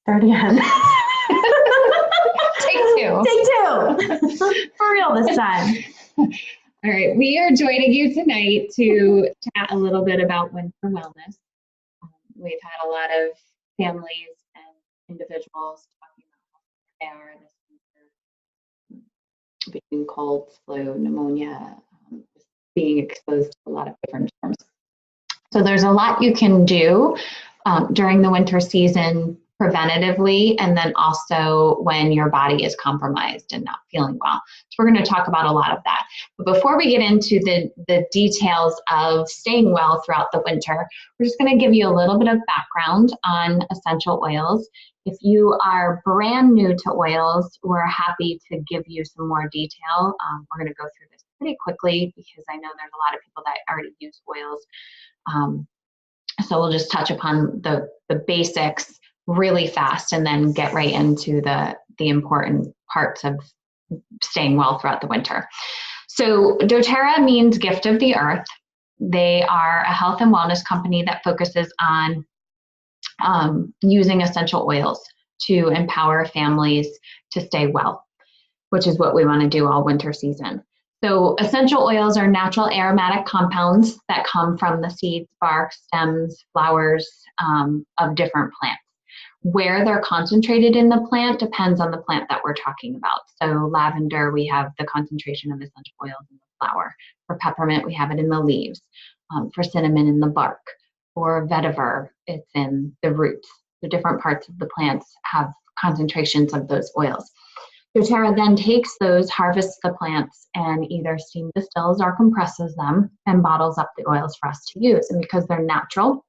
Start again. Take two. Take two. For real this time. All right, we are joining you tonight to chat a little bit about winter wellness. We've had a lot of families and individuals talking about how they are this winter, between colds, flu, pneumonia, being exposed to a lot of different germs. So there's a lot you can do during the winter season preventatively, and then also when your body is compromised and not feeling well. So we're going to talk about a lot of that. But before we get into the details of staying well throughout the winter, we're just going to give you a little bit of background on essential oils. If you are brand new to oils, we're happy to give you some more detail. We're going to go through this pretty quickly because I know there's a lot of people that already use oils. So we'll just touch upon the basics really fast and then get right into the important parts of staying well throughout the winter. So doTERRA means gift of the earth. They are a health and wellness company that focuses on using essential oils to empower families to stay well, which is what we want to do all winter season. So essential oils are natural aromatic compounds that come from the seeds, bark, stems, flowers of different plants. Where they're concentrated in the plant depends on the plant that we're talking about. So lavender, we have the concentration of essential oils in the flower. For peppermint, we have it in the leaves. For cinnamon, in the bark. For vetiver, it's in the roots. The different parts of the plants have concentrations of those oils. doTERRA then takes those, harvests the plants, and either steam distills or compresses them and bottles up the oils for us to use. And because they're natural,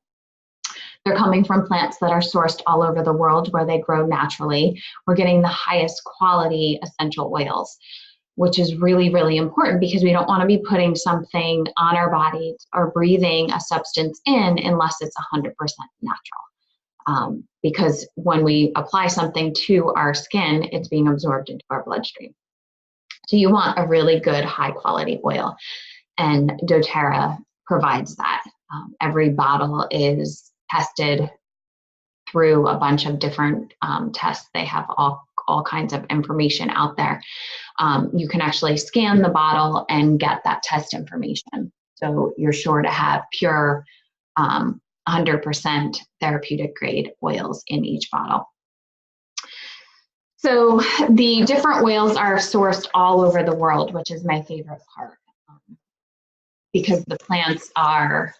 they're coming from plants that are sourced all over the world where they grow naturally. We're getting the highest quality essential oils, which is really, really important because we don't want to be putting something on our body or breathing a substance in unless it's 100% natural. Because when we apply something to our skin, it's being absorbed into our bloodstream. So you want a really good, high quality oil, and doTERRA provides that. Every bottle is tested through a bunch of different tests. They have all kinds of information out there. You can actually scan the bottle and get that test information. So you're sure to have pure 100% therapeutic grade oils in each bottle. So the different oils are sourced all over the world, which is my favorite part, because the plants are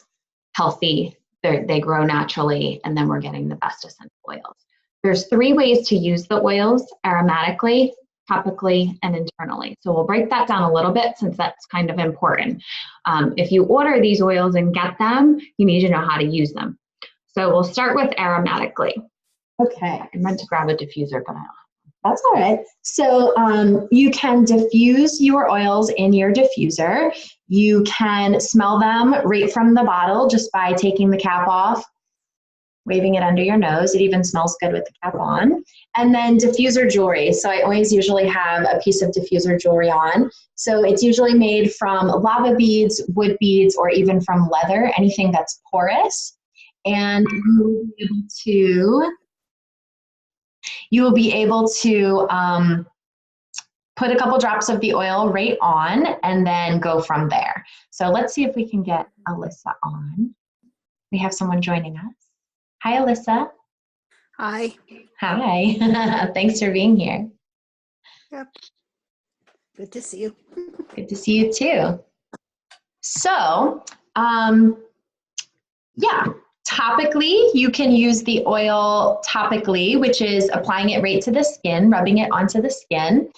healthy, they grow naturally, and then we're getting the best essential oils. There's 3 ways to use the oils: aromatically, topically, and internally. So we'll break that down a little bit since that's kind of important. If you order these oils and get them, you need to know how to use them. So we'll start with aromatically. Okay. I meant to grab a diffuser, but I don't. That's all right. So you can diffuse your oils in your diffuser. You can smell them right from the bottle just by taking the cap off, waving it under your nose. It even smells good with the cap on. And then diffuser jewelry. So I always usually have a piece of diffuser jewelry on. So it's usually made from lava beads, wood beads, or even from leather, anything that's porous. And you will be able to put a couple drops of the oil right on and then go from there. So let's see if we can get Alyssa on. We have someone joining us. Hi, Alyssa. Hi. Hi. Thanks for being here. Yep. Good to see you. Good to see you too. So, yeah. Topically, you can use the oil topically, which is applying it right to the skin, rubbing it onto the skin.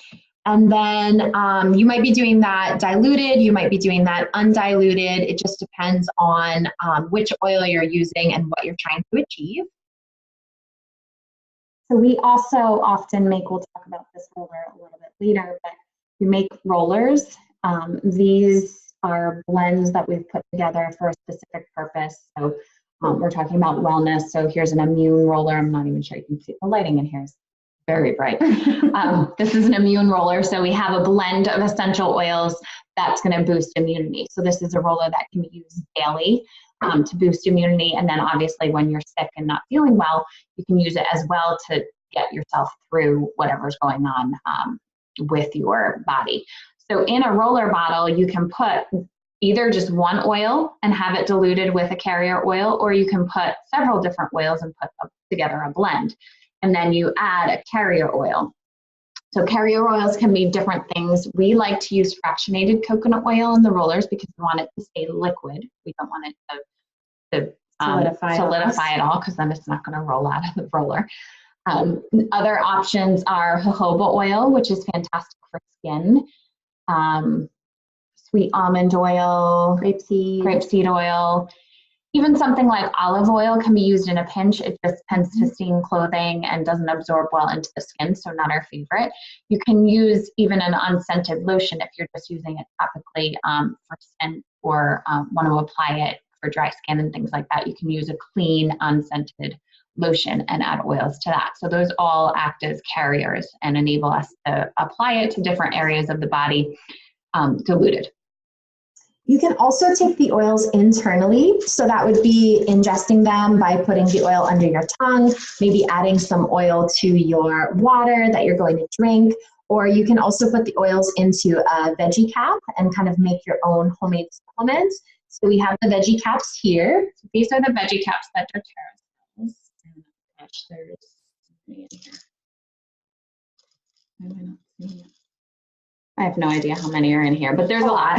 And then you might be doing that diluted, you might be doing that undiluted. It just depends on which oil you're using and what you're trying to achieve. So we also often make, we'll talk about this roller a little bit later, but we make rollers. These are blends that we've put together for a specific purpose. So we're talking about wellness. So here's an immune roller. I'm not even sure you can see the lighting in here is very bright. This is an immune roller. So we have a blend of essential oils that's going to boost immunity. So this is a roller that can be used daily. to boost immunity. And then obviously when you're sick and not feeling well, you can use it as well to get yourself through whatever's going on with your body. So in a roller bottle, you can put either just one oil and have it diluted with a carrier oil, or you can put several different oils and put together a blend. And then you add a carrier oil. So carrier oils can be different things. We like to use fractionated coconut oil in the rollers because we want it to stay liquid. We don't want it to solidify at all, because then it's not going to roll out of the roller. Other options are jojoba oil, which is fantastic for skin. Sweet almond oil, grapeseed oil, even something like olive oil can be used in a pinch. It just tends to stain clothing and doesn't absorb well into the skin, so not our favorite. You can use even an unscented lotion if you're just using it topically for skin, or want to apply it for dry skin and things like that. You can use a clean, unscented lotion and add oils to that. So those all act as carriers and enable us to apply it to different areas of the body diluted. You can also take the oils internally. So that would be ingesting them by putting the oil under your tongue, maybe adding some oil to your water that you're going to drink, or you can also put the oils into a veggie cap and kind of make your own homemade supplements. So we have the veggie caps here. So these are the veggie caps that doTERRA sells. Gosh, there's something in here. Why am I not seeing it? I have no idea how many are in here, but there's a lot.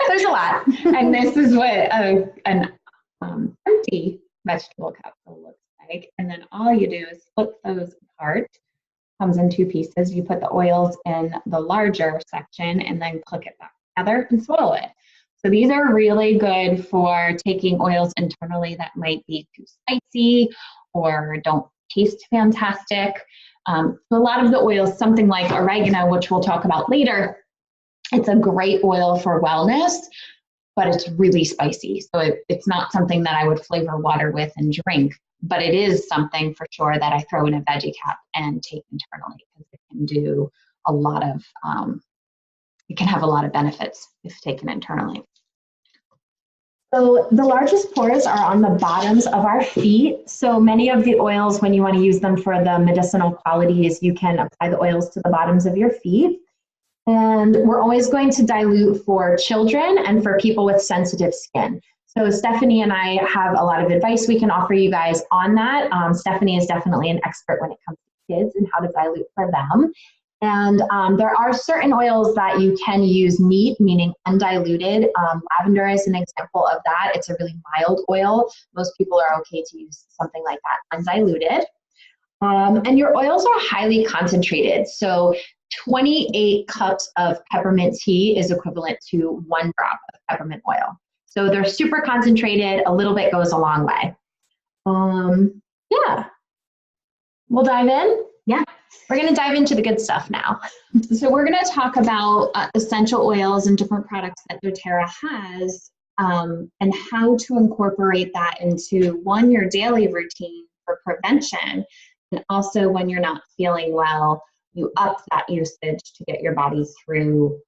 There's a lot. And this is what an empty vegetable capsule looks like. And then all you do is flip those apart. Comes in two pieces. You put the oils in the larger section and then click it back together and swallow it. So these are really good for taking oils internally that might be too spicy or don't taste fantastic. So a lot of the oils, something like oregano, which we'll talk about later, it's a great oil for wellness, but it's really spicy. So it's not something that I would flavor water with and drink, but it is something for sure that I throw in a veggie cap and take internally, because it can do a lot of, it can have a lot of benefits if taken internally. So the largest pores are on the bottoms of our feet. So many of the oils, when you want to use them for the medicinal qualities, you can apply the oils to the bottoms of your feet. And we're always going to dilute for children and for people with sensitive skin. So Stephanie and I have a lot of advice we can offer you guys on that. Stephanie is definitely an expert when it comes to kids and how to dilute for them. And there are certain oils that you can use neat, meaning undiluted. Lavender is an example of that. It's a really mild oil. Most people are okay to use something like that undiluted. And your oils are highly concentrated. So 28 cups of peppermint tea is equivalent to 1 drop of peppermint oil. So they're super concentrated. A little bit goes a long way. Yeah. We'll dive in? Yeah. We're going to dive into the good stuff now. So we're going to talk about essential oils and different products that doTERRA has, and how to incorporate that into, one, your daily routine for prevention, and also when you're not feeling well, you up that usage to get your body through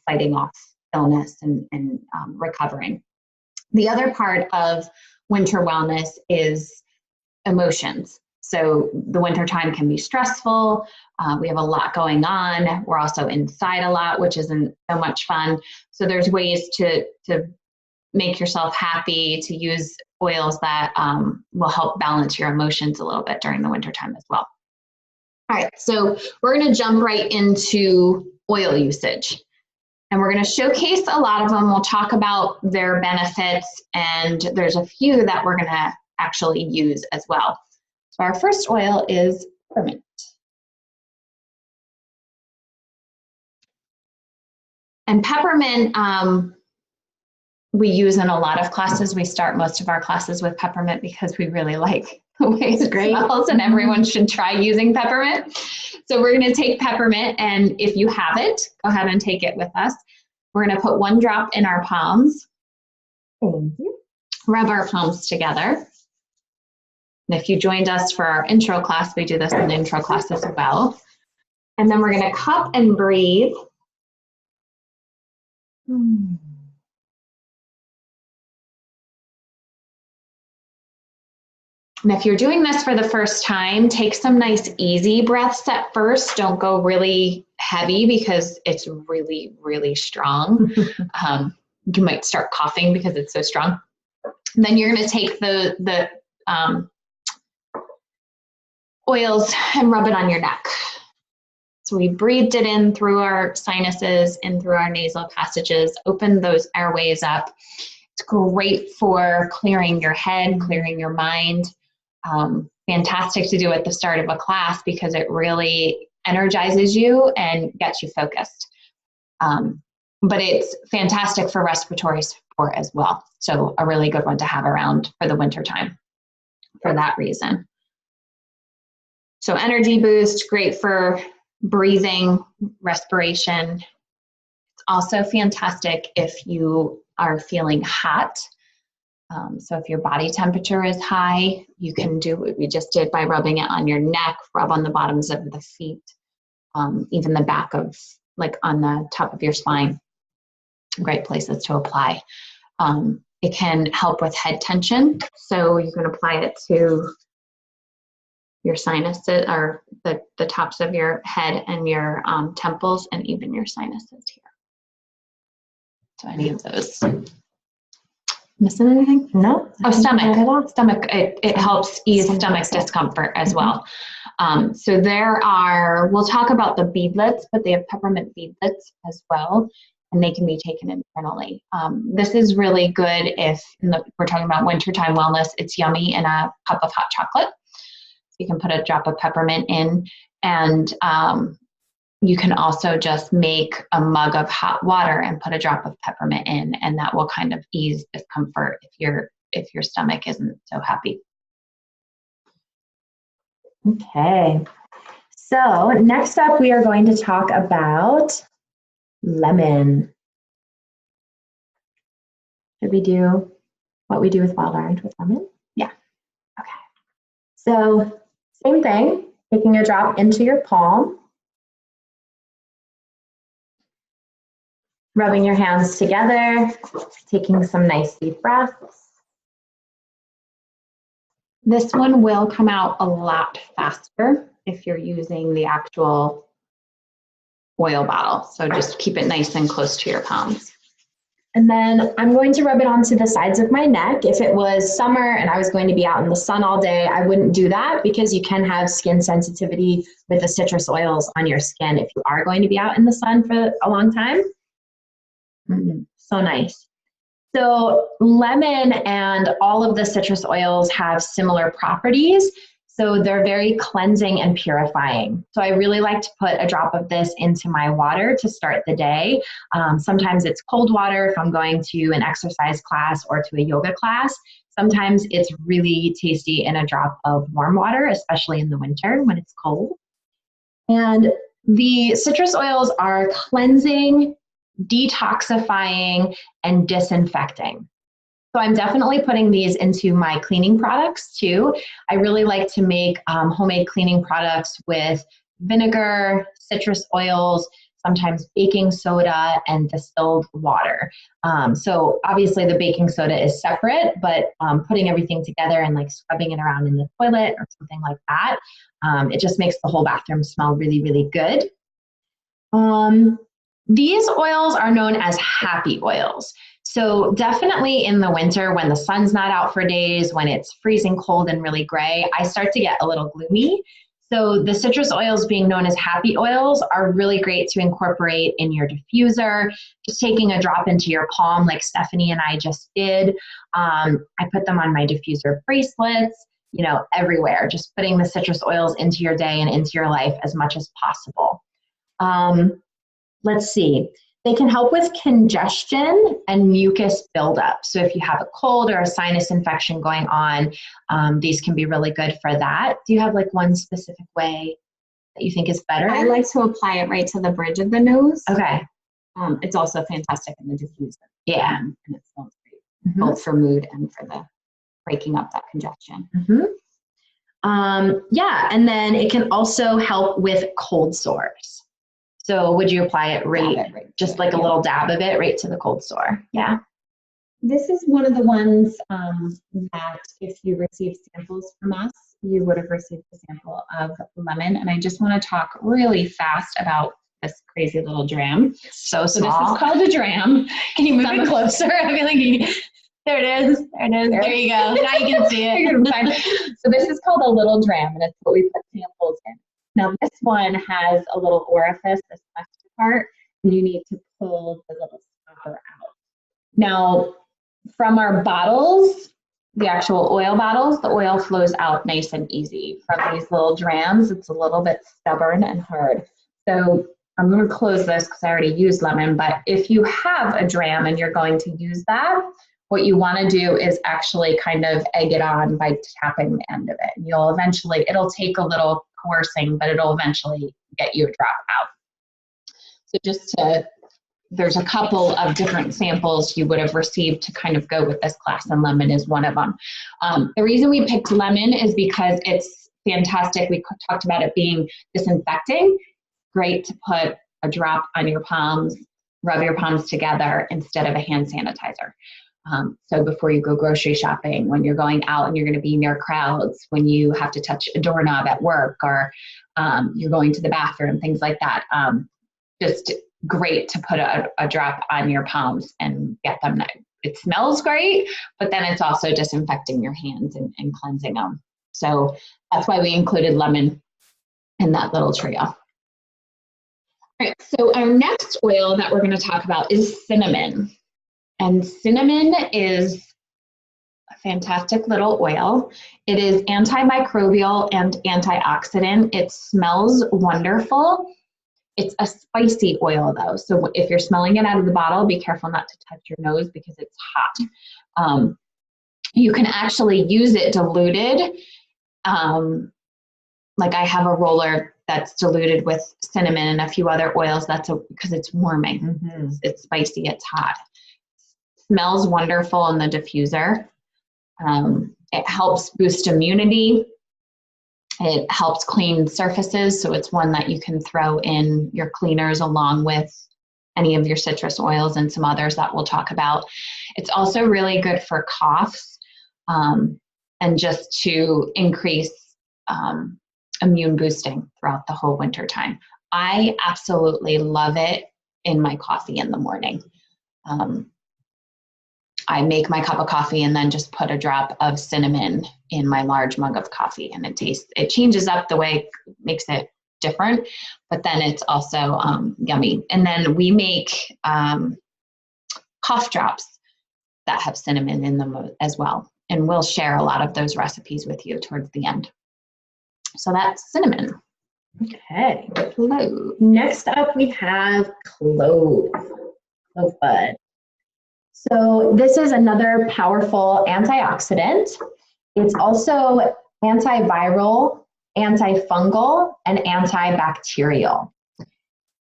fighting off illness and recovering. The other part of winter wellness is emotions. So the winter time can be stressful. We have a lot going on. We're also inside a lot, which isn't so much fun. So there's ways to make yourself happy, to use oils that will help balance your emotions a little bit during the winter time as well. All right, so we're going to jump right into oil usage. And we're going to showcase a lot of them. We'll talk about their benefits, and there's a few that we're going to actually use as well. So our first oil is peppermint. And peppermint, we use in a lot of classes. We start most of our classes with peppermint because we really like the way it smells, and everyone should try using peppermint. So we're going to take peppermint, and if you have it, go ahead and take it with us. We're going to put 1 drop in our palms. Thank you. Rub our palms together. And if you joined us for our intro class, we do this in the intro class as well. And then we're going to cup and breathe. And if you're doing this for the first time, take some nice easy breaths at first. Don't go really heavy because it's really, really strong. You might start coughing because it's so strong. And then you're going to take the oils and rub it on your neck. So we breathed it in through our sinuses, in through our nasal passages, open those airways up. It's great for clearing your head, clearing your mind. Fantastic to do at the start of a class because it really energizes you and gets you focused. But it's fantastic for respiratory support as well. So a really good one to have around for the winter time for that reason. So energy boost, great for breathing, respiration. It's also fantastic if you are feeling hot. So if your body temperature is high, you can do what we just did by rubbing it on your neck, rub on the bottoms of the feet, even the back of, like on the top of your spine. Great places to apply. It can help with head tension. So you can apply it to your sinuses, or the tops of your head and your temples, and even your sinuses here. So any of those. Missing anything? No. Oh, stomach. It helps ease stomach discomfort as well. So we'll talk about the beadlets, but they have peppermint beadlets as well, and they can be taken internally. This is really good if we're talking about wintertime wellness. It's yummy in a cup of hot chocolate. You can put a drop of peppermint in, and you can also just make a mug of hot water and put a drop of peppermint in, and that will kind of ease discomfort if your stomach isn't so happy. Okay. So next up, we are going to talk about lemon. Should we do what we do with wild orange with lemon? Yeah. Okay. So same thing, taking a drop into your palm, rubbing your hands together, taking some nice deep breaths. This one will come out a lot faster if you're using the actual oil bottle. So just keep it nice and close to your palms. And then I'm going to rub it onto the sides of my neck. If it was summer and I was going to be out in the sun all day, I wouldn't do that because you can have skin sensitivity with the citrus oils on your skin if you are going to be out in the sun for a long time. So nice. So lemon and all of the citrus oils have similar properties. So they're very cleansing and purifying. So I really like to put a drop of this into my water to start the day. Sometimes it's cold water if I'm going to an exercise class or to a yoga class. Sometimes it's really tasty in a drop of warm water, especially in the winter when it's cold. And the citrus oils are cleansing, detoxifying, and disinfecting. So I'm definitely putting these into my cleaning products too. I really like to make homemade cleaning products with vinegar, citrus oils, sometimes baking soda, and distilled water. So obviously the baking soda is separate, but putting everything together and like scrubbing it around in the toilet or something like that, it just makes the whole bathroom smell really, really good. These oils are known as happy oils. So definitely in the winter when the sun's not out for days, when it's freezing cold and really gray, I start to get a little gloomy. So the citrus oils being known as happy oils are really great to incorporate in your diffuser, just taking a drop into your palm like Stephanie and I just did. I put them on my diffuser bracelets, everywhere, just putting the citrus oils into your day and into your life as much as possible. Let's see. They can help with congestion and mucus buildup. So if you have a cold or a sinus infection going on, these can be really good for that. Do you have like one specific way that you think is better? I like to apply it right to the bridge of the nose. Okay. It's also fantastic in the diffuser. Yeah. And it smells great, both for mood and for the breaking up that congestion. Yeah, and then it can also help with cold sores. So would you apply it just like a little dab of it right to the cold sore? Yeah. This is one of the ones that if you receive samples from us, you would have received a sample of lemon. And I just want to talk really fast about this crazy little dram. So So this small. is called a dram. Can you move it closer? I feel like there it is. There it is. There you go. Now you can see it. So this is called a little dram, and it's what we put samples in. Now this one has a little orifice, this left part, and you need to pull the little stopper out. Now, from our bottles, the actual oil bottles, the oil flows out nice and easy. From these little drams, it's a little bit stubborn and hard. So I'm going to close this because I already used lemon, but if you have a dram and you're going to use that, what you want to do is actually kind of egg it on by tapping the end of it. And you'll eventually, it'll take a little coercing, but it'll eventually get you a drop out. So just to, there's a couple of different samples you would have received to kind of go with this class, and lemon is one of them. The reason we picked lemon is because it's fantastic. We talked about it being disinfecting. Great to put a drop on your palms, rub your palms together instead of a hand sanitizer. So before you go grocery shopping, when you're going out and you're going to be near crowds, when you have to touch a doorknob at work, or you're going to the bathroom, things like that, just great to put a drop on your palms and get them. It smells great, but then it's also disinfecting your hands and cleansing them. So that's why we included lemon in that little trio. All right, so our next oil that we're going to talk about is cinnamon. And cinnamon is a fantastic little oil. It is antimicrobial and antioxidant. It smells wonderful. It's a spicy oil though. So if you're smelling it out of the bottle, be careful not to touch your nose because it's hot. You can actually use it diluted. Like I have a roller that's diluted with cinnamon and a few other oils. Because it's warming. Mm-hmm. It's spicy, it's hot. Smells wonderful in the diffuser. It helps boost immunity. It helps clean surfaces, so it's one that you can throw in your cleaners along with any of your citrus oils and some others that we'll talk about. It's also really good for coughs and just to increase immune boosting throughout the whole winter time. I absolutely love it in my coffee in the morning. I make my cup of coffee and then just put a drop of cinnamon in my large mug of coffee, and it changes up the way, makes it different, but then it's also yummy. And then we make cough drops that have cinnamon in them as well. And we'll share a lot of those recipes with you towards the end. So that's cinnamon. Okay. Clove. Next up we have clove bud. So this is another powerful antioxidant. It's also antiviral, antifungal, and antibacterial.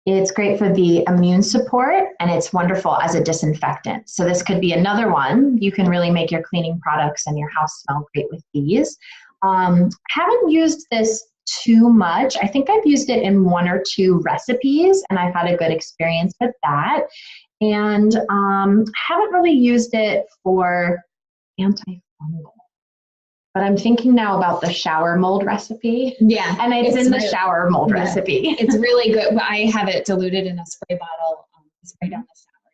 It's great for the immune support, and it's wonderful as a disinfectant. So this could be another one. You can really make your cleaning products and your house smell great with these. Haven't used this too much. I think I've used it in 1 or 2 recipes, and I've had a good experience with that. And haven't really used it for antifungal. But I'm thinking now about the shower mold recipe. Yeah. And it's in the shower mold recipe. It's really good. I have it diluted in a spray bottle, spray down the shower.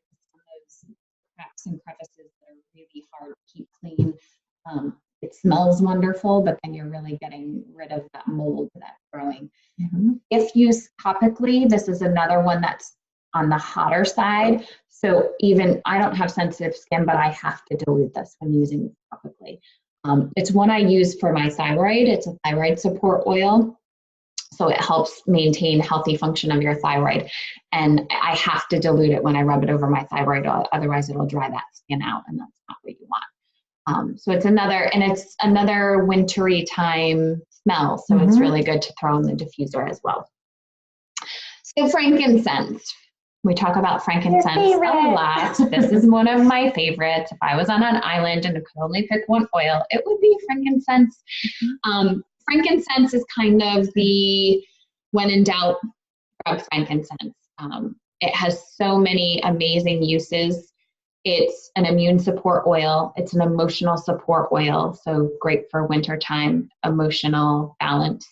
Some of those cracks and crevices that are really hard to keep clean. It smells wonderful, but then you're really getting rid of that mold that's growing. Mm-hmm. If used topically, this is another one that's on the hotter side. So even I don't have sensitive skin, but I have to dilute this when using this topically. It's one I use for my thyroid. It's a thyroid support oil. So it helps maintain healthy function of your thyroid. And I have to dilute it when I rub it over my thyroid, otherwise it'll dry that skin out, and that's not what you want. So it's another wintry time smell. So It's really good to throw in the diffuser as well. So frankincense. We talk about frankincense a lot. This is one of my favorites. If I was on an island and I could only pick one oil, it would be frankincense. Frankincense is kind of the when in doubt, grab frankincense. It has so many amazing uses. It's an immune support oil. It's an emotional support oil, so great for wintertime, emotional balance.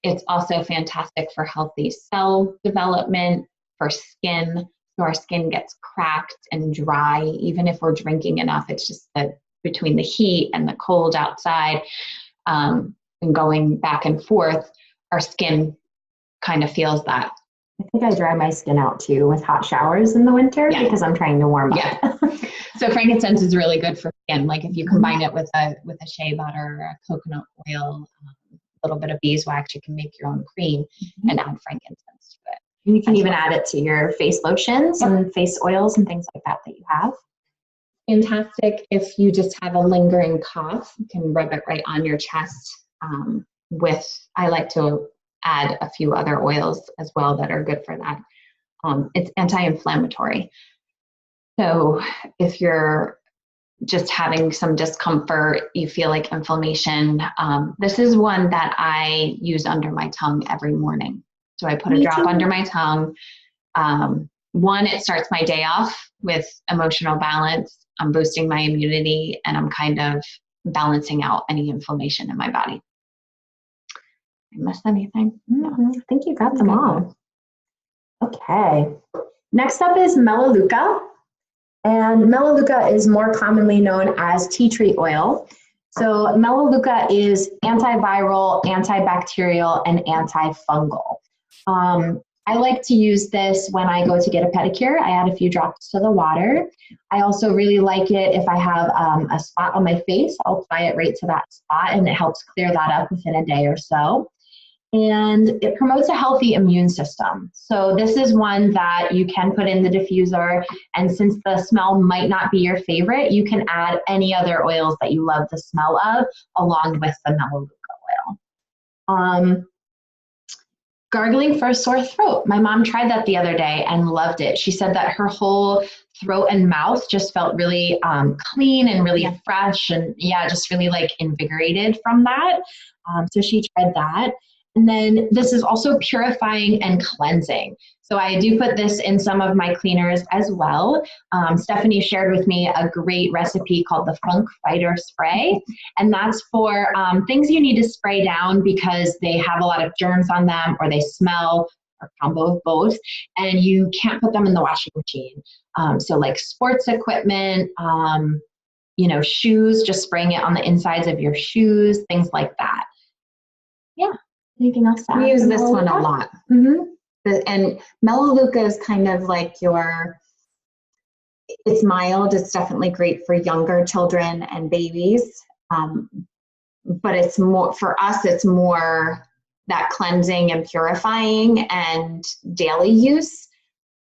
It's also fantastic for healthy cell development, for skin, so our skin gets cracked and dry, even if we're drinking enough. It's just that between the heat and the cold outside and going back and forth, our skin kind of feels that. I think I dry my skin out too with hot showers in the winter because I'm trying to warm up. So frankincense is really good for skin. Like if you combine it with a shea butter or a coconut oil, a little bit of beeswax, you can make your own cream and add frankincense to it. You can even add it to your face lotions and face oils and things like that you have. Fantastic. If you just have a lingering cough, you can rub it right on your chest I like to add a few other oils as well that are good for that. It's anti-inflammatory. So if you're just having some discomfort, you feel like inflammation, this is one that I use under my tongue every morning. So I put a drop under my tongue. One, it starts my day off with emotional balance. I'm boosting my immunity and I'm kind of balancing out any inflammation in my body. I missed anything? No. I think you got them all. Okay. Next up is Melaleuca. And Melaleuca is more commonly known as tea tree oil. So Melaleuca is antiviral, antibacterial, and antifungal. I like to use this when I go to get a pedicure. I add a few drops to the water. I also really like it if I have a spot on my face. I'll apply it right to that spot and it helps clear that up within a day or so. And it promotes a healthy immune system. So this is one that you can put in the diffuser, and since the smell might not be your favorite, you can add any other oils that you love the smell of along with the Melaleuca oil. Gargling for a sore throat. My mom tried that the other day and loved it. She said that her whole throat and mouth just felt really clean and really fresh and just really like invigorated from that. So she tried that. And then this is also purifying and cleansing. So I do put this in some of my cleaners as well. Stephanie shared with me a great recipe called the Funk Fighter Spray. And that's for things you need to spray down because they have a lot of germs on them or they smell, or combo of both, and you can't put them in the washing machine. So like sports equipment, shoes, just spraying it on the insides of your shoes, things like that. Yeah. Anything else to add? We use this one a lot. And Melaleuca is kind of like it's mild. It's definitely great for younger children and babies. But it's more, for us, it's more that cleansing and purifying and daily use.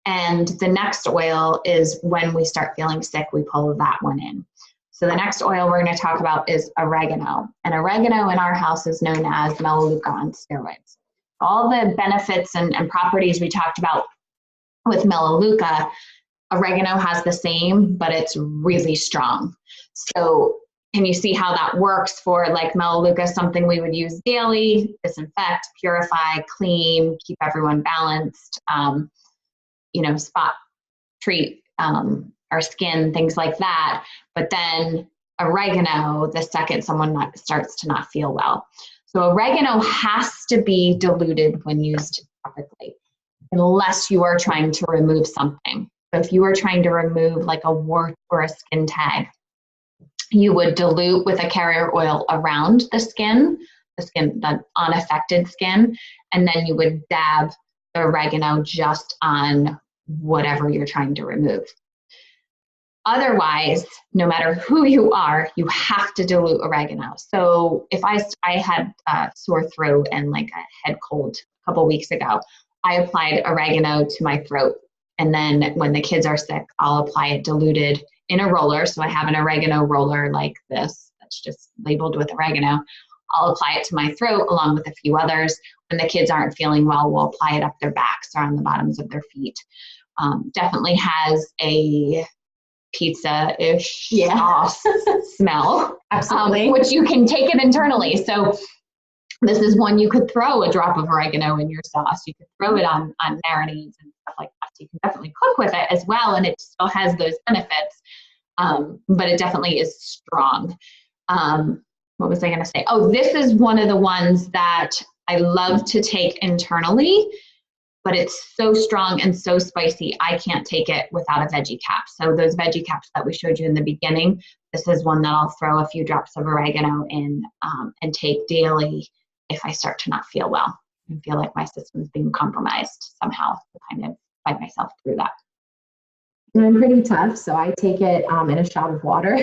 And the next oil is when we start feeling sick, we pull that one in. So the next oil we're going to talk about is oregano. And oregano in our house is known as Melaleuca on steroids. All the benefits and properties we talked about with Melaleuca, oregano has the same, but it's really strong. So can you see how that works for like Melaleuca, something we would use daily, disinfect, purify, clean, keep everyone balanced, spot treat our skin, things like that. But then oregano, the second someone starts to not feel well. So oregano has to be diluted when used topically, unless you are trying to remove something. So if you are trying to remove like a wart or a skin tag, you would dilute with a carrier oil around the unaffected skin, and then you would dab the oregano just on whatever you're trying to remove. Otherwise, no matter who you are, you have to dilute oregano. So if I had a sore throat and like a head cold a couple weeks ago, I applied oregano to my throat. And then when the kids are sick, I'll apply it diluted in a roller. So I have an oregano roller like this that's just labeled with oregano. I'll apply it to my throat along with a few others. When the kids aren't feeling well, we'll apply it up their backs or on the bottoms of their feet. Definitely has a pizza-ish sauce smell. Absolutely. Which you can take it internally. So this is one you could throw a drop of oregano in your sauce. You could throw it on marinades and stuff like that. You can definitely cook with it as well, and it still has those benefits, but it definitely is strong. What was I going to say? Oh, this is one of the ones that I love to take internally, but it's so strong and so spicy, I can't take it without a veggie cap. So those veggie caps that we showed you in the beginning, this is one that I'll throw a few drops of oregano in and take daily if I start to not feel well and feel like my system's being compromised somehow, to kind of fight myself through that. And I'm pretty tough, so I take it in a shot of water.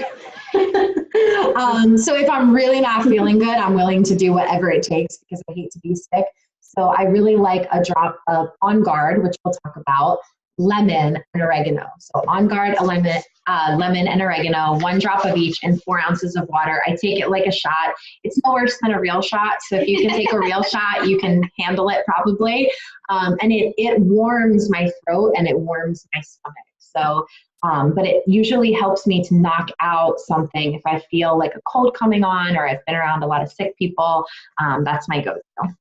So if I'm really not feeling good, I'm willing to do whatever it takes because I hate to be sick. So I really like a drop of On Guard, which we'll talk about, lemon and oregano. So On Guard, a lemon and oregano, 1 drop of each in 4 ounces of water. I take it like a shot. It's no worse than a real shot. So if you can take a real shot, you can handle it probably. And it warms my throat and it warms my stomach. So, but it usually helps me to knock out something if I feel like a cold coming on or I've been around a lot of sick people. That's my go-to.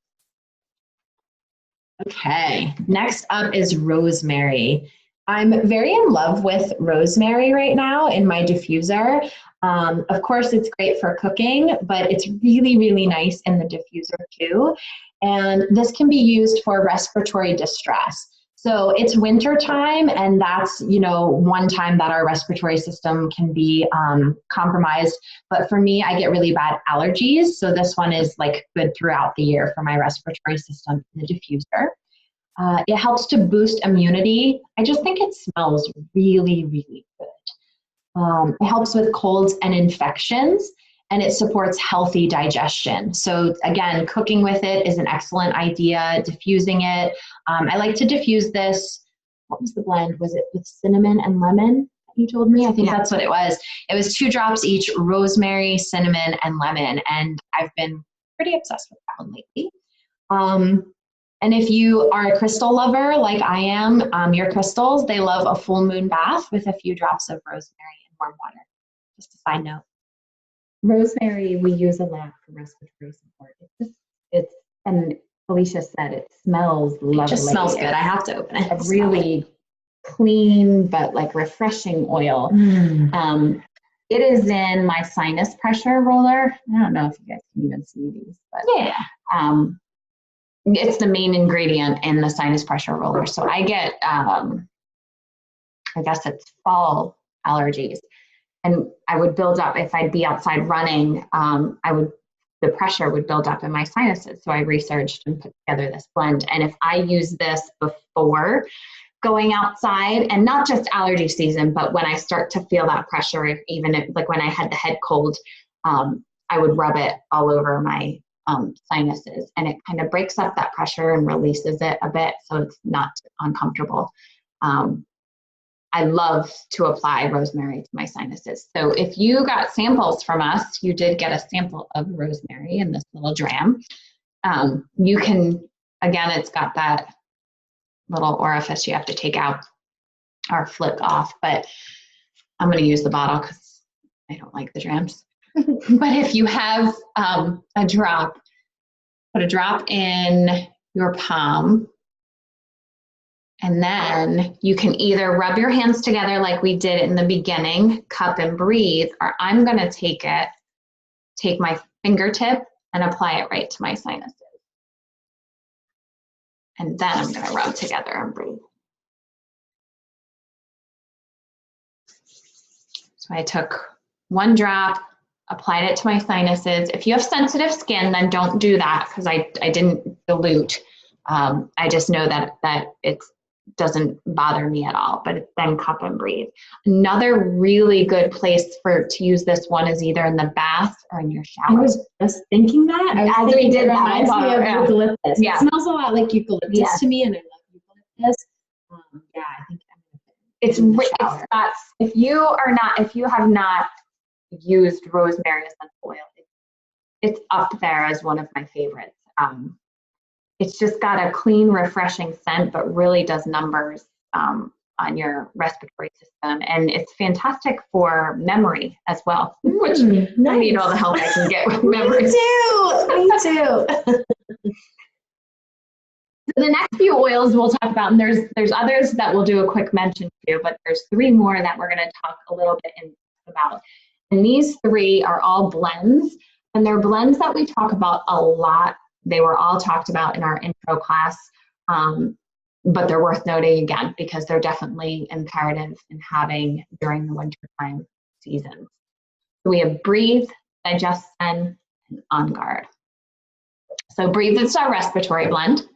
Okay, next up is rosemary. I'm very in love with rosemary right now in my diffuser. Of course, it's great for cooking, but it's really, really nice in the diffuser too. And this can be used for respiratory distress. So it's winter time, and that's, one time that our respiratory system can be compromised. But for me, I get really bad allergies. So this one is like good throughout the year for my respiratory system in the diffuser. It helps to boost immunity. I just think it smells really, really good. It helps with colds and infections, and it supports healthy digestion. So again, cooking with it is an excellent idea, diffusing it. I like to diffuse this. What was the blend? Was it with cinnamon and lemon? You told me? I think that's what it was. It was 2 drops each, rosemary, cinnamon, and lemon. And I've been pretty obsessed with that one lately. And if you are a crystal lover like I am, your crystals, they love a full moon bath with a few drops of rosemary and warm water. Just a side note. Rosemary we use a lot for respiratory support. And Alicia said it smells lovely. It just smells good. I have to open it. A really clean but like refreshing oil. It is in my sinus pressure roller. I don't know if you guys can even see these, but yeah. It's the main ingredient in the sinus pressure roller. So I get, I guess it's fall allergies. And I would build up, if I'd be outside running, the pressure would build up in my sinuses. So I researched and put together this blend. And if I use this before going outside, and not just allergy season, but when I start to feel that pressure, even if, like when I had the head cold, I would rub it all over my sinuses, and it kind of breaks up that pressure and releases it a bit so it's not uncomfortable. I love to apply rosemary to my sinuses. So if you got samples from us, you did get a sample of rosemary in this little dram. You can, again, it's got that little orifice you have to take out or flick off, but I'm going to use the bottle because I don't like the drams. But if you have a drop, put a drop in your palm, and then you can either rub your hands together like we did in the beginning, cup and breathe, or I'm going to take my fingertip and apply it right to my sinuses. And then I'm going to rub together and breathe. So I took 1 drop, applied it to my sinuses. If you have sensitive skin, then don't do that because I didn't dilute. I just know that it doesn't bother me at all, but then cup and breathe. Another really good place to use this one is either in the bath or in your shower. I was just thinking that. As we did that, reminds me of eucalyptus. Yeah. It smells a lot like eucalyptus to me, and I love eucalyptus. Yeah, I think it's got, if you have not used rosemary essential oil, it's up there as one of my favorites. It's just got a clean, refreshing scent, but really does numbers on your respiratory system. And it's fantastic for memory as well, which I need all the help I can get with memory. Me too. So the next few oils we'll talk about, and there's others that we'll do a quick mention to, but there's 3 more that we're going to talk a little bit about. And these 3 are all blends, and they're blends that we talk about a lot. They were all talked about in our intro class, but they're worth noting again because they're definitely imperative in having during the wintertime seasons. So we have Breathe, Digest Zen, and On Guard. So Breathe is our respiratory blend.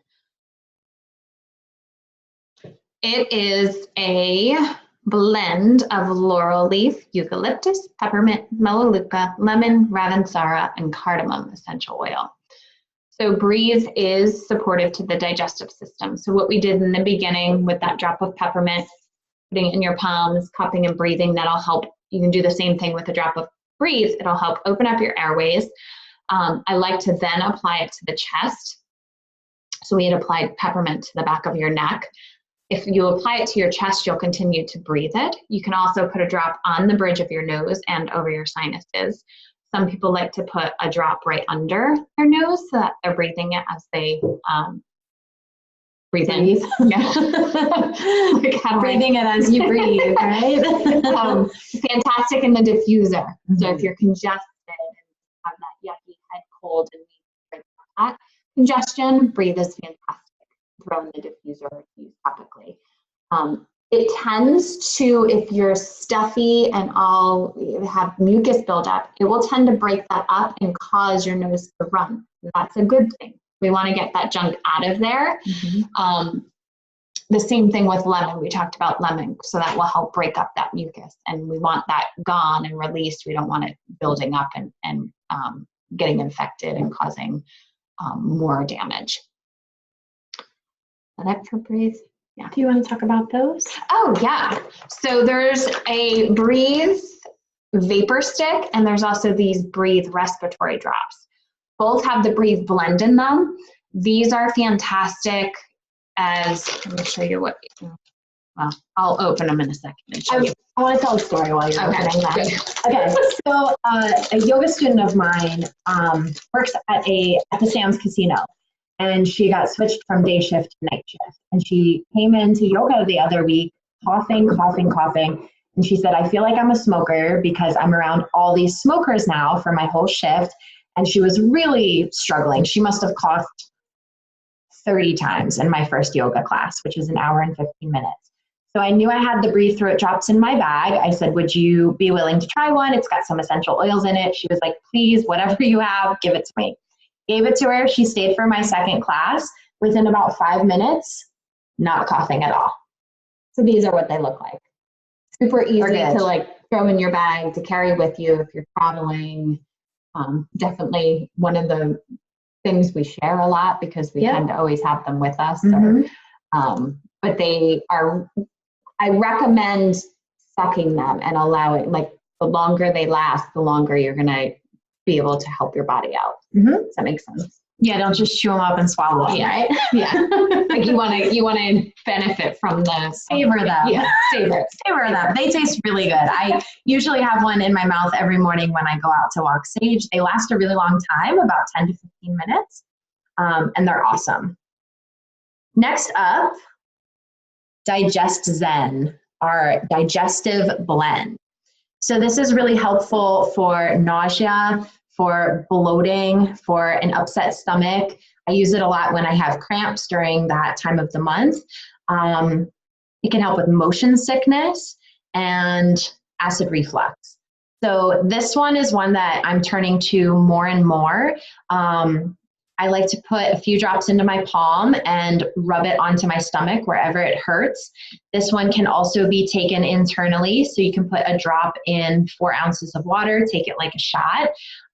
It is a blend of laurel leaf, eucalyptus, peppermint, melaleuca, lemon, ravensara, and cardamom essential oil. So Breathe is supportive to the digestive system. So what we did in the beginning with that drop of peppermint, putting it in your palms, cupping and breathing, that'll help. You can do the same thing with a drop of Breathe. It'll help open up your airways. I like to then apply it to the chest. So we had applied peppermint to the back of your neck. If you apply it to your chest, you'll continue to breathe it. You can also put a drop on the bridge of your nose and over your sinuses. Some people like to put a drop right under their nose so that they're breathing it as they breathe in. Yeah. Breathing it as you breathe, right? Fantastic in the diffuser. Mm-hmm. So if you're congested and have that yucky head cold and need that congestion, Breathe is fantastic. Throw in the diffuser or use topically. It tends to, if you're stuffy and all have mucus buildup, it will tend to break that up and cause your nose to run. That's a good thing. We want to get that junk out of there. Mm-hmm. The same thing with lemon. We talked about lemon, so that will help break up that mucus, and we want that gone and released. We don't want it building up and getting infected and causing more damage. Is that it for Breathe? Yeah. Do you want to talk about those? Oh, yeah. So there's a Breathe vapor stick, and there's also these Breathe respiratory drops. Both have the Breathe blend in them. These are fantastic as, let me show you what, well, I'll open them in a second and show you. I want to tell a story while you're opening them. Okay, so a yoga student of mine works at the Sands Casino. And she got switched from day shift to night shift. And she came into yoga the other week, coughing. And she said, I feel like I'm a smoker because I'm around all these smokers now for my whole shift. And she was really struggling. She must have coughed 30 times in my first yoga class, which is an hour and 15 minutes. So I knew I had the Breathe Through It drops in my bag. I said, would you be willing to try one? It's got some essential oils in it. She was like, please, whatever you have, give it to me. Gave it to her. She stayed for my second class. Within about 5 minutes, not coughing at all. So these are what they look like. Super easy to like throw in your bag, to carry with you if you're traveling. Definitely one of the things we share a lot because we tend to always have them with us. Mm-hmm. But they are, I recommend sucking them and allowing, like the longer they last, the longer you're going to be able to help your body out. Mm-hmm. Does that make sense? Yeah, don't just chew them up and swallow them, right? Yeah. Like you want to benefit from the savor them. Yeah, savor them. They taste really good. I usually have one in my mouth every morning when I go out to walk sage. They last a really long time, about 10 to 15 minutes, and they're awesome. Next up, Digest Zen, our digestive blend. So this is really helpful for nausea, for bloating, for an upset stomach. I use it a lot when I have cramps during that time of the month. It can help with motion sickness and acid reflux. So this one is one that I'm turning to more and more. I like to put a few drops into my palm and rub it onto my stomach wherever it hurts. This one can also be taken internally. So you can put a drop in 4 ounces of water, take it like a shot.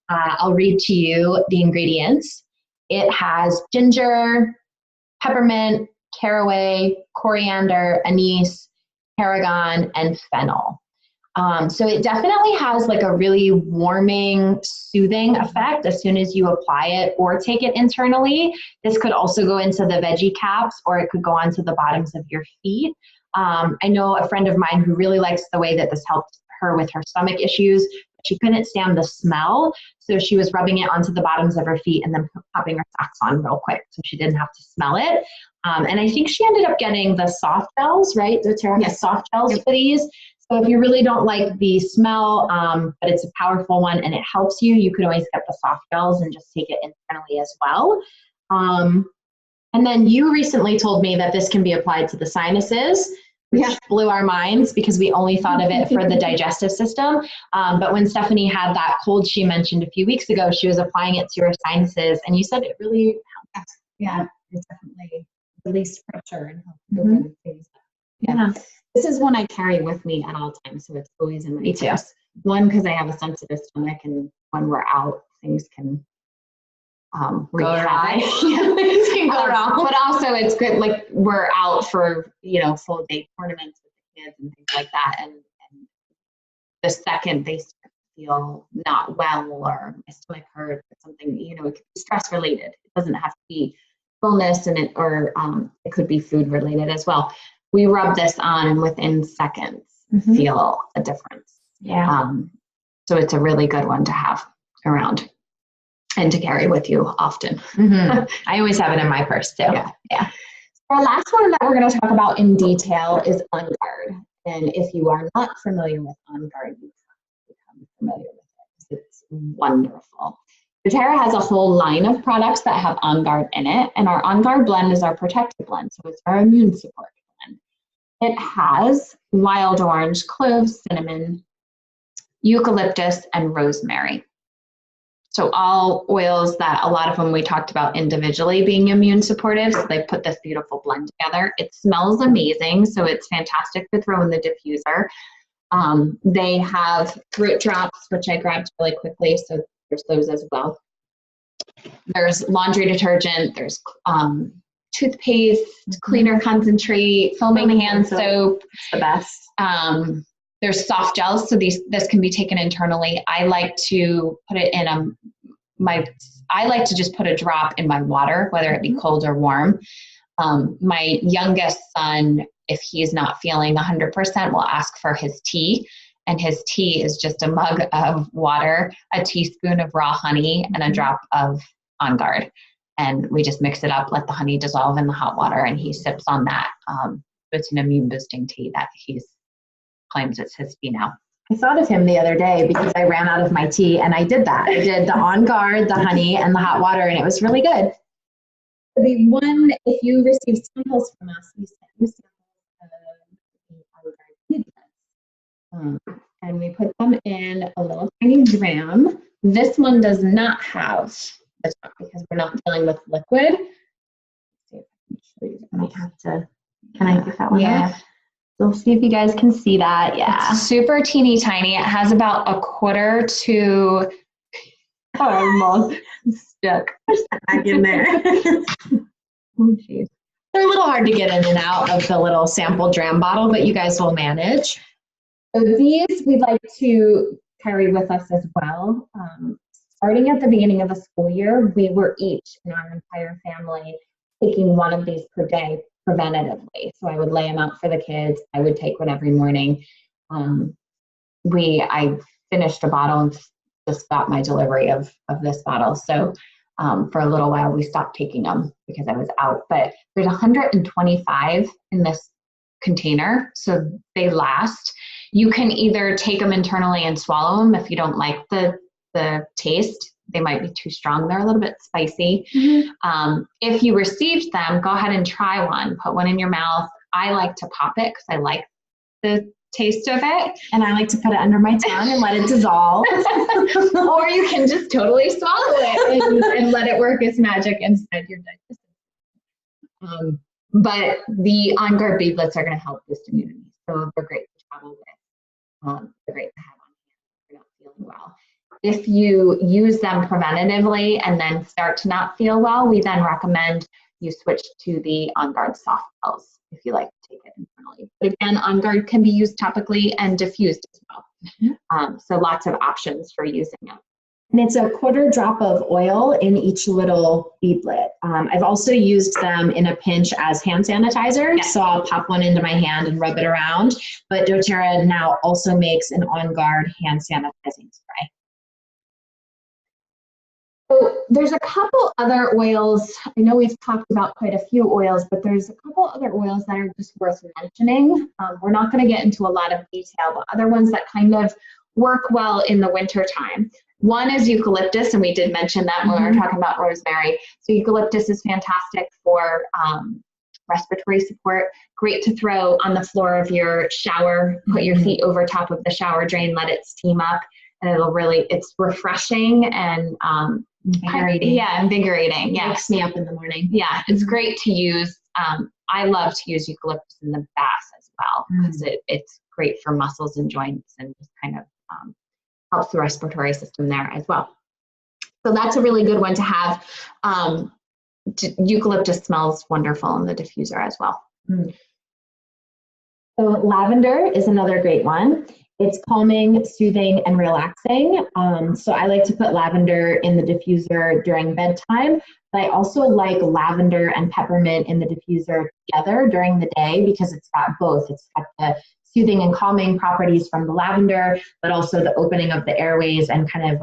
I'll read to you the ingredients. It has ginger, peppermint, caraway, coriander, anise, tarragon, and fennel. So it definitely has like a really warming, soothing effect as soon as you apply it or take it internally. This could also go into the veggie caps, or it could go onto the bottoms of your feet. I know a friend of mine who really likes the way that this helped her with her stomach issues. She couldn't stand the smell, so she was rubbing it onto the bottoms of her feet and then popping her socks on real quick so she didn't have to smell it. And I think she ended up getting the soft gels, right? doTERRA has soft gels for these. So if you really don't like the smell, but it's a powerful one and it helps you, you could always get the soft gels and just take it internally as well. And then you recently told me that this can be applied to the sinuses, which blew our minds because we only thought of it for the digestive system. But when Stephanie had that cold she mentioned a few weeks ago, she was applying it to her sinuses, and you said it really helped. Yeah, it definitely released pressure and helped over the things. Yeah. This is one I carry with me at all times, so it's always in my purse. One, because I have a sensitive stomach, and when we're out, things can wreak havoc. Things can go wrong. But also, it's good. Like we're out for full day tournaments with the kids and things like that, and the second they start to feel not well or my stomach hurts or something, it could be stress related. It doesn't have to be illness, and it could be food related as well. We rub this on and within seconds feel a difference. Yeah. So it's a really good one to have around and to carry with you often. I always have it in my purse too. Yeah. Our last one that we're going to talk about in detail is On Guard. And if you are not familiar with On Guard, you have to become familiar with it. It's wonderful. doTERRA has a whole line of products that have On Guard in it, and our On Guard blend is our protective blend, so it's our immune support blend. It has wild orange, cloves, cinnamon, eucalyptus, and rosemary. So all oils that a lot of them we talked about individually being immune supportive, so they put this beautiful blend together. It smells amazing, so it's fantastic to throw in the diffuser. They have fruit drops, which I grabbed really quickly, so there's those as well. There's laundry detergent, there's toothpaste, cleaner concentrate, foaming hand soap. It's the best. There's soft gels, so this can be taken internally. I like to put it in I like to just put a drop in my water, whether it be cold or warm. My youngest son, if he's not feeling 100%, will ask for his tea. And his tea is just a mug of water, a teaspoon of raw honey, and a drop of On Guard. And we just mix it up, let the honey dissolve in the hot water, and he sips on that. It's an immune boosting tea that he claims it's his tea now. I thought of him the other day because I ran out of my tea, and I did that. I did the On Guard, the honey, and the hot water, and it was really good. The one, if you receive samples from us, we send you samples of the On Guard seedless. And we put them in a little tiny dram. This one does not have the top because we're not dealing with liquid. Let's see if I can show you. I have to. Can I get that one? Yeah. So see if you guys can see that. Yeah. It's super teeny tiny. It has about a quarter to. Oh, I'm all stuck. Back in there. Oh, geez. They're a little hard to get in and out of the little sample dram bottle, but you guys will manage. So these we'd like to carry with us as well. Starting at the beginning of the school year, we were each in our entire family taking one of these per day preventatively. So I would lay them out for the kids. I would take one every morning. I finished a bottle and just got my delivery of this bottle. So for a little while, we stopped taking them because I was out. But there's 125 in this container, so they last. You can either take them internally and swallow them if you don't like the taste. They might be too strong. They're a little bit spicy. If you received them, go ahead and try one. Put one in your mouth. I like to pop it because I like the taste of it. And I like to put it under my tongue and let it dissolve. Or you can just totally swallow it and let it work its magic inside your digestive. But the On Guard beadlets are going to help boost immunity. So they're great to travel with. They're great to have on hand if you're not feeling well. If you use them preventatively and then start to not feel well, we then recommend you switch to the On Guard soft gels if you like to take it internally. But again, On Guard can be used topically and diffused as well. So lots of options for using it. And it's a quarter drop of oil in each little beadlet. I've also used them in a pinch as hand sanitizer. So I'll pop one into my hand and rub it around. But doTERRA now also makes an On Guard hand sanitizing spray. So there's a couple other oils. I know we've talked about quite a few oils, but there's a couple other oils that are just worth mentioning. We're not going to get into a lot of detail, but other ones that kind of work well in the winter time. One is eucalyptus, and we did mention that when we were talking about rosemary. So eucalyptus is fantastic for respiratory support. Great to throw on the floor of your shower. Put your feet over top of the shower drain, let it steam up, and it's refreshing and Invigorating. Invigorating. Yeah. Wakes me up in the morning. Yeah, it's great to use. I love to use eucalyptus in the bath as well because it's great for muscles and joints and just kind of helps the respiratory system there as well. So that's a really good one to have. Eucalyptus smells wonderful in the diffuser as well. So lavender is another great one. It's calming, soothing, and relaxing. So I like to put lavender in the diffuser during bedtime, but I also like lavender and peppermint in the diffuser together during the day because it's got both. It's got the soothing and calming properties from the lavender, but also the opening of the airways and kind of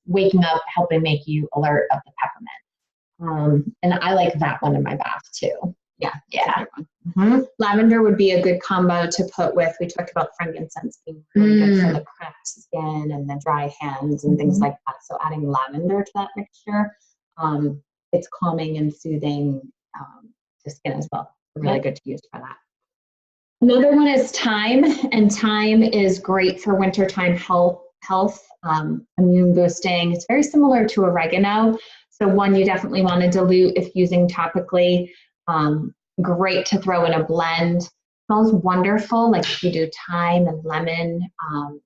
waking up, helping make you alert of the peppermint. And I like that one in my bath too. Yeah. Lavender would be a good combo to put with. We talked about frankincense being really good for the cracked skin and the dry hands and things like that. So adding lavender to that mixture, it's calming and soothing to skin as well. Really good to use for that. Another one is thyme, and thyme is great for wintertime health, immune boosting. It's very similar to oregano. So one you definitely want to dilute if using topically. Great to throw in a blend. Smells wonderful, like if you do thyme and lemon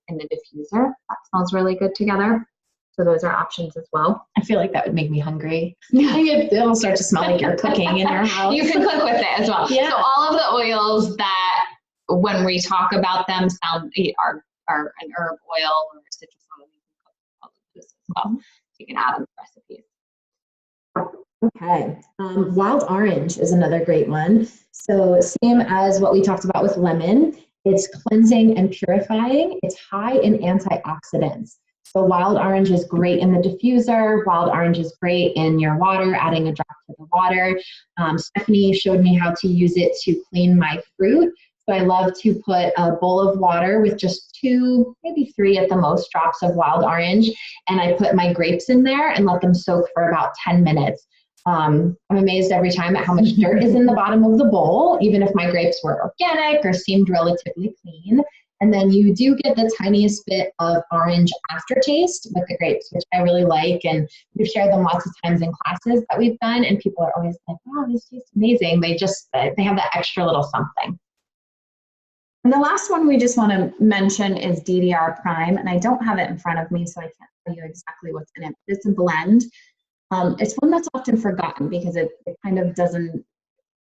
in the diffuser. That smells really good together. So those are options as well. I feel like that would make me hungry. It'll start to smell like you're cooking in your house. You can cook with it as well. Yeah. So all of the oils that, when we talk about them, are an herb oil or a citrus oil. You can cook all of this as well. You can add them to recipes. Okay, wild orange is another great one. So same as what we talked about with lemon, it's cleansing and purifying. It's high in antioxidants. So wild orange is great in the diffuser. Wild orange is great in your water, adding a drop to the water. Stephanie showed me how to use it to clean my fruit. So I love to put a bowl of water with just 2, maybe 3 at the most drops of wild orange. And I put my grapes in there and let them soak for about 10 minutes. I'm amazed every time at how much dirt is in the bottom of the bowl, even if my grapes were organic or seemed relatively clean. And then you do get the tiniest bit of orange aftertaste with the grapes, which I really like. And we've shared them lots of times in classes that we've done. And people are always like, wow, these taste amazing. They have that extra little something. And the last one we just want to mention is DDR Prime. And I don't have it in front of me, so I can't tell you exactly what's in it. But it's a blend. It's one that's often forgotten because it kind of doesn't,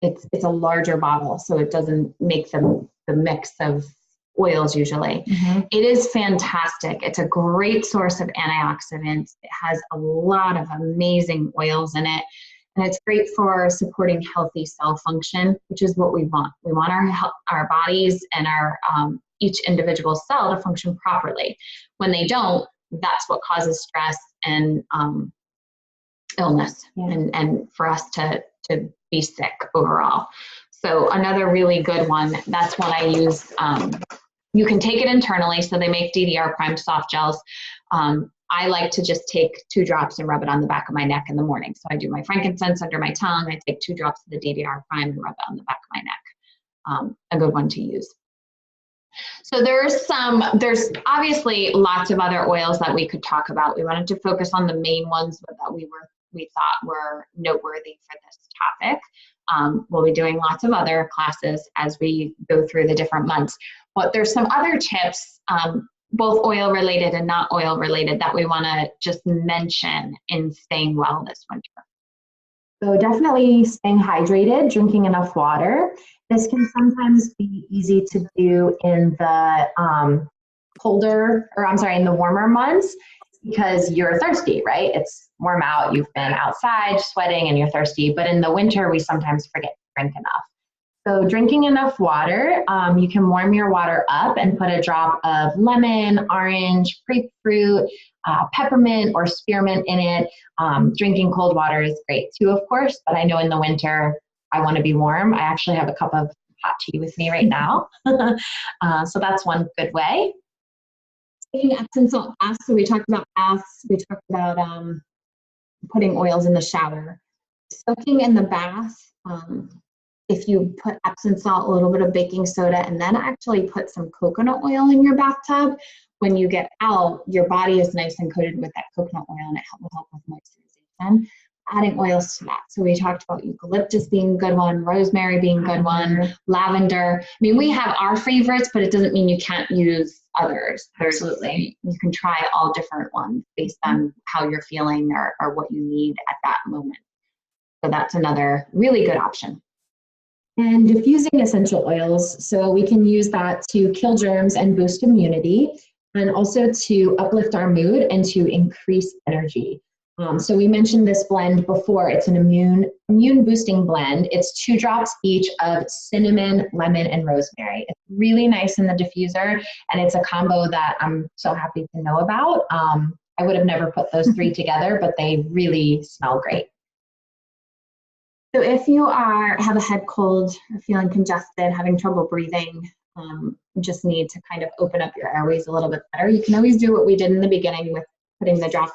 it's a larger bottle, so it doesn't make the mix of oils usually. It is fantastic. It's a great source of antioxidants. It has a lot of amazing oils in it. And it's great for supporting healthy cell function, which is what we want. We want our bodies and our each individual cell to function properly. When they don't, that's what causes stress and illness, and for us to be sick overall. So another really good one, that's one I use. You can take it internally, so they make DDR Prime soft gels. I like to just take 2 drops and rub it on the back of my neck in the morning. So I do my frankincense under my tongue. I take 2 drops of the DDR Prime and rub it on the back of my neck. A good one to use. So there's obviously lots of other oils that we could talk about. We wanted to focus on the main ones that we thought were noteworthy for this topic. We'll be doing lots of other classes as we go through the different months. But there's some other tips, both oil related and not oil related, that we want to just mention in staying well this winter. So definitely staying hydrated, drinking enough water. This can sometimes be easy to do in the in the warmer months because you're thirsty, right? It's warm out, you've been outside sweating and you're thirsty, but in the winter we sometimes forget to drink enough. So drinking enough water, you can warm your water up and put a drop of lemon, orange, grapefruit, peppermint or spearmint in it. Drinking cold water is great too, of course, but I know in the winter I want to be warm. I actually have a cup of hot tea with me right now. So that's one good way. Taking Epsom salt baths. So we talked about baths. We talked about putting oils in the shower. Soaking in the bath. If you put Epsom salt, a little bit of baking soda, and then actually put some coconut oil in your bathtub, when you get out, your body is nice and coated with that coconut oil, and it will help with moisturization. Adding oils to that. So we talked about eucalyptus being a good one, rosemary being a good one, lavender. I mean, we have our favorites, but it doesn't mean you can't use others. Absolutely. You can try all different ones based on how you're feeling or what you need at that moment. So that's another really good option. And diffusing essential oils, so we can use that to kill germs and boost immunity, and also to uplift our mood and to increase energy. So we mentioned this blend before. It's an immune boosting blend. It's 2 drops each of cinnamon, lemon, and rosemary. It's really nice in the diffuser, and it's a combo that I'm so happy to know about. I would have never put those 3 together, but they really smell great. So if you have a head cold, or feeling congested, having trouble breathing, just need to kind of open up your airways a little bit better, you can always do what we did in the beginning with putting the drop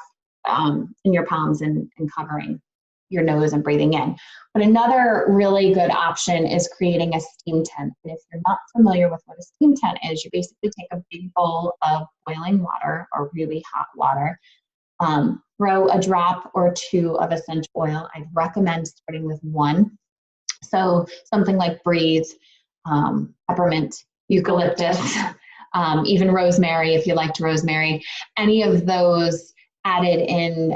in your palms and covering your nose and breathing in. But another really good option is creating a steam tent. And if you're not familiar with what a steam tent is, you basically take a big bowl of boiling water or really hot water, throw a drop or 2 of essential oil. I'd recommend starting with 1. So something like Breathe, peppermint, eucalyptus, even rosemary if you liked rosemary, any of those added in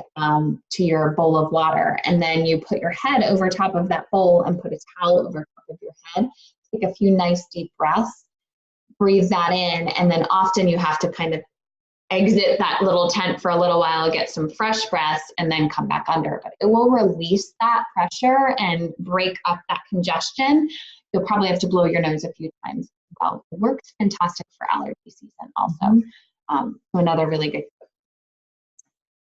to your bowl of water. And then you put your head over top of that bowl and put a towel over top of your head. Take a few nice deep breaths, breathe that in, and then often you have to kind of exit that little tent for a little while, get some fresh breaths, and then come back under. But it will release that pressure and break up that congestion. You'll probably have to blow your nose a few times. Well, it works fantastic for allergy season also. So another really good.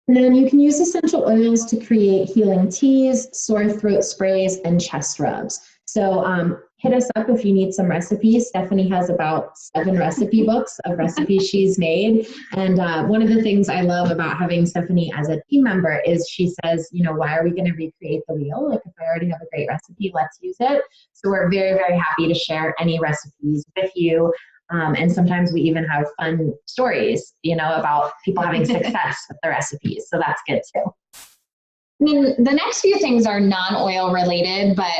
And then you can use essential oils to create healing teas, sore throat sprays, and chest rubs. So hit us up if you need some recipes. Stephanie has about 7 recipe books of recipes she's made. And one of the things I love about having Stephanie as a team member is she says, you know, why are we going to recreate the wheel? Like, if I already have a great recipe, let's use it. So we're very, very happy to share any recipes with you. And sometimes we even have fun stories, you know, about people having success with the recipes. So that's good too. I mean, the next few things are non-oil related, but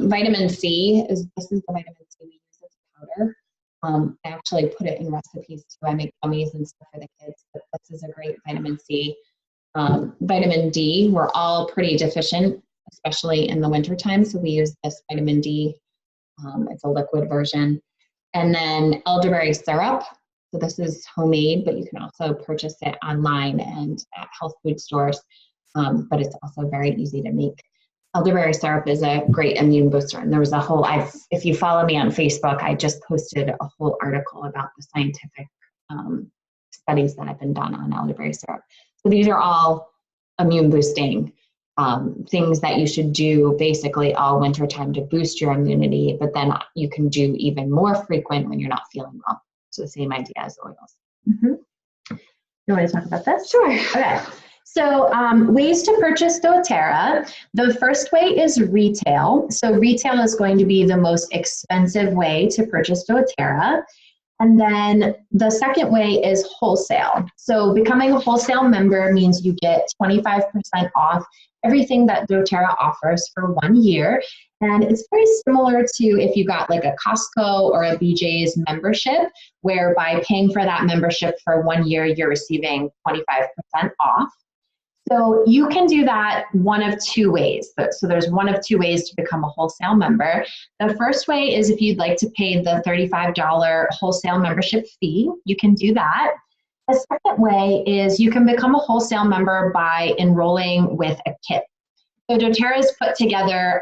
vitamin C this is the vitamin C we use as a powder. I actually put it in recipes too. I make gummies and stuff for the kids, but this is a great vitamin C. Vitamin D, we're all pretty deficient, especially in the wintertime. So we use this vitamin D. It's a liquid version. And then elderberry syrup. So this is homemade, but you can also purchase it online and at health food stores. But it's also very easy to make. Elderberry syrup is a great immune booster. And there was a whole, if you follow me on Facebook, I just posted a whole article about the scientific studies that have been done on elderberry syrup. So these are all immune boosting things that you should do basically all winter time to boost your immunity, but then you can do even more frequent when you're not feeling well. So the same idea as oils. Mm-hmm. You want to talk about this? Sure. Okay. So ways to purchase doTERRA. The first way is retail. So retail is going to be the most expensive way to purchase doTERRA. And then the second way is wholesale. So becoming a wholesale member means you get 25% off everything that doTERRA offers for 1 year. And it's very similar to if you got like a Costco or a BJ's membership, where by paying for that membership for 1 year, you're receiving 25% off. So you can do that one of 2 ways. So there's one of 2 ways to become a wholesale member. The first way is if you'd like to pay the $35 wholesale membership fee, you can do that. The second way is you can become a wholesale member by enrolling with a kit. So doTERRA has put together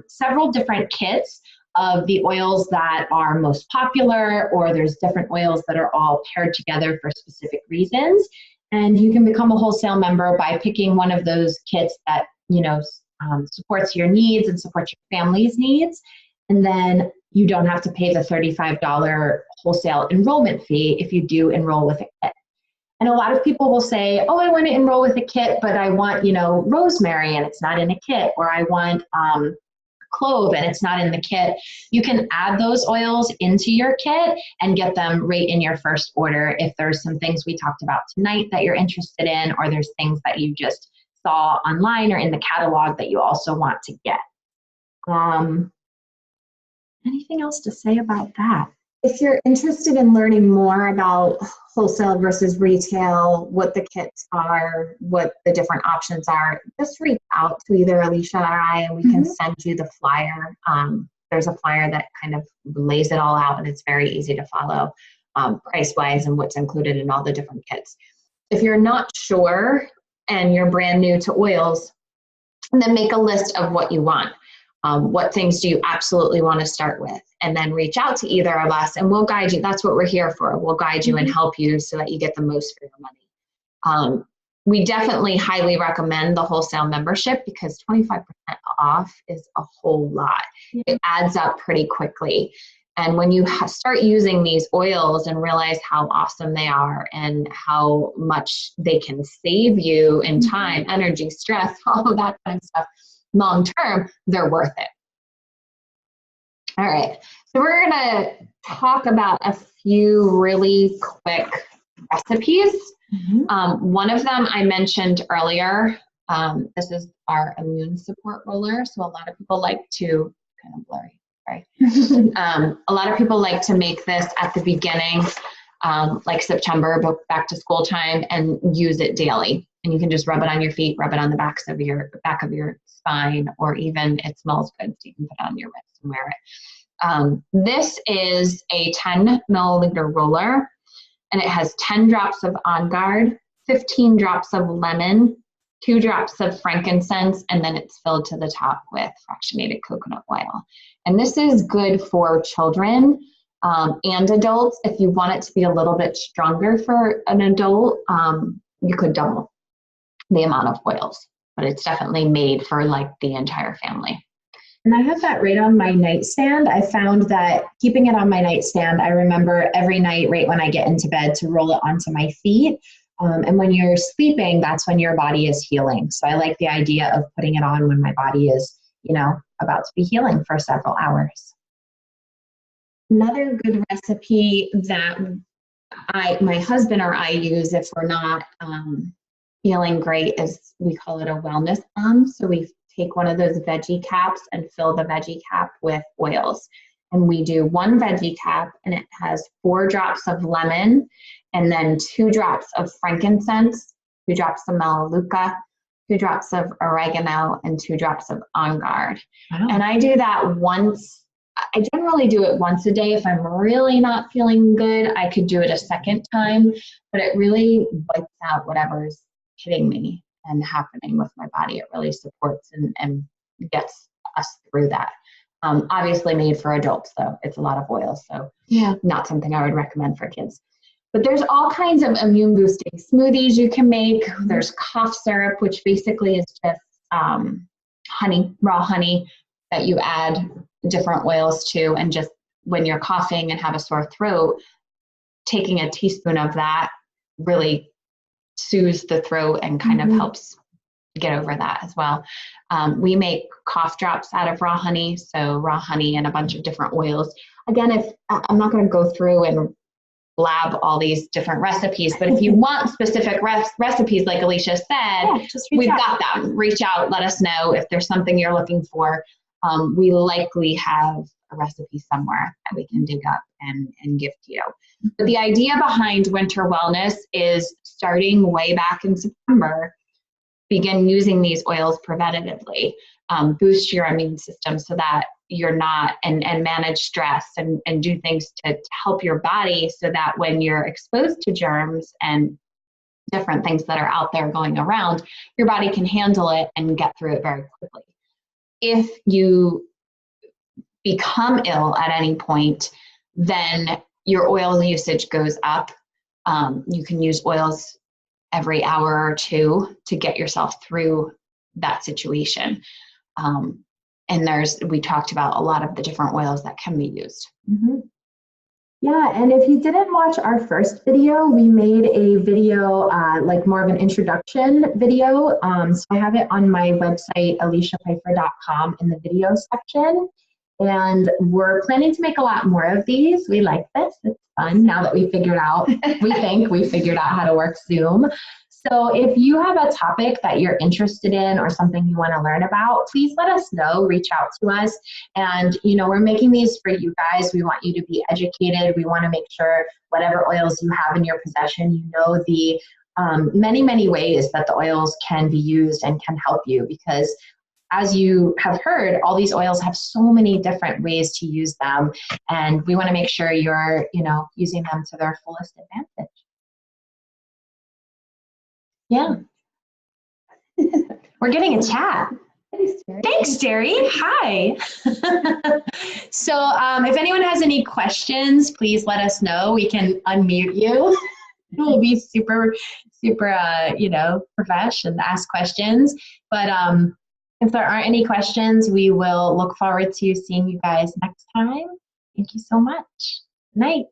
several different kits of the oils that are most popular, or there's different oils that are all paired together for specific reasons. And you can become a wholesale member by picking one of those kits that, supports your needs and supports your family's needs. And then you don't have to pay the $35 wholesale enrollment fee if you do enroll with a kit. And a lot of people will say, oh, I want to enroll with a kit, but I want, rosemary and it's not in a kit, or I want clove and it's not in the kit. You can add those oils into your kit and get them right in your first order if there's some things we talked about tonight that you're interested in, or there's things that you just saw online or in the catalog that you also want to get. Anything else to say about that? If you're interested in learning more about wholesale versus retail, what the kits are, what the different options are, just reach out to either Alicia or I, and we can send you the flyer. There's a flyer that kind of lays it all out, and it's very easy to follow price-wise and what's included in all the different kits. If you're not sure and you're brand new to oils, then make a list of what you want. What things do you absolutely want to start with? And then reach out to either of us and we'll guide you. That's what we're here for. We'll guide you and help you so that you get the most for your money. We definitely highly recommend the wholesale membership because 25% off is a whole lot. It adds up pretty quickly. And when you start using these oils and realize how awesome they are and how much they can save you in time, energy, stress, all of that kind of stuff, long term, they're worth it. All right, so we're gonna talk about a few really quick recipes. One of them I mentioned earlier. This is our immune support roller. So a lot of people like to, kind of blurry, right? A lot of people like to make this at the beginning, like September, but back to school time, and use it daily. And you can just rub it on your feet, rub it on the back of your spine, or even it smells good, so you can put it on your wrist and wear it. This is a 10 milliliter roller, and it has 10 drops of On Guard, 15 drops of lemon, 2 drops of frankincense, and then it's filled to the top with fractionated coconut oil. And this is good for children and adults. If you want it to be a little bit stronger for an adult, you could double the amount of oils, but it's definitely made for like the entire family. And I have that right on my nightstand. I found that keeping it on my nightstand, I remember every night right when I get into bed to roll it onto my feet. And when you're sleeping, that's when your body is healing. So I like the idea of putting it on when my body is, about to be healing for several hours. Another good recipe that my husband or I use if we're not feeling great is, we call it a wellness bomb. So we take one of those veggie caps and fill the veggie cap with oils. And we do 1 veggie cap, and it has 4 drops of lemon, and then 2 drops of frankincense, 2 drops of melaleuca, 2 drops of oregano, and 2 drops of On Guard. Wow. And I do that once. I generally do it once a day. If I'm really not feeling good, I could do it a second time, but it really wipes out whatever's hitting me and happening with my body. It really supports and gets us through that. Obviously made for adults though. It's a lot of oil, so not something I would recommend for kids. But there's all kinds of immune boosting smoothies you can make. There's cough syrup, which basically is just honey, raw honey that you add different oils to, and just when you're coughing and have a sore throat, taking a teaspoon of that really soothes the throat and kind of helps get over that as well. We make cough drops out of raw honey, so raw honey and a bunch of different oils. Again, if I'm not going to go through and blab all these different recipes, but if you want specific recipes, like Alicia said, we've got them. Reach out, let us know if there's something you're looking for. We likely have a recipe somewhere that we can dig up and give to you. But the idea behind Winter Wellness is, starting way back in September, begin using these oils preventatively, boost your immune system so that you're not, and manage stress and do things to help your body so that when you're exposed to germs and different things that are out there going around, your body can handle it and get through it very quickly. If you become ill at any point, then your oil usage goes up. You can use oils every hour or two to get yourself through that situation. And we talked about a lot of the different oils that can be used. Mm-hmm. Yeah, and if you didn't watch our first video, we made a video, like more of an introduction video. So I have it on my website, aliciapfeiffer.com, in the video section. And we're planning to make a lot more of these. We like this. It's fun now that we figured out, we think we figured out how to work Zoom. So if you have a topic that you're interested in or something you want to learn about, please let us know, reach out to us. And, you know, we're making these for you guys. We want you to be educated. We want to make sure whatever oils you have in your possession, you know the many, many ways that the oils can be used and can help you, because as you have heard, all these oils have so many different ways to use them, and we want to make sure you're, you know, using them to their fullest advantage. Yeah. We're getting a chat. Thanks, Jerry. Hi. So if anyone has any questions, please let us know. We can unmute you. We'll be super, you know, profesh and ask questions. But if there aren't any questions, we will look forward to seeing you guys next time. Thank you so much. Good night.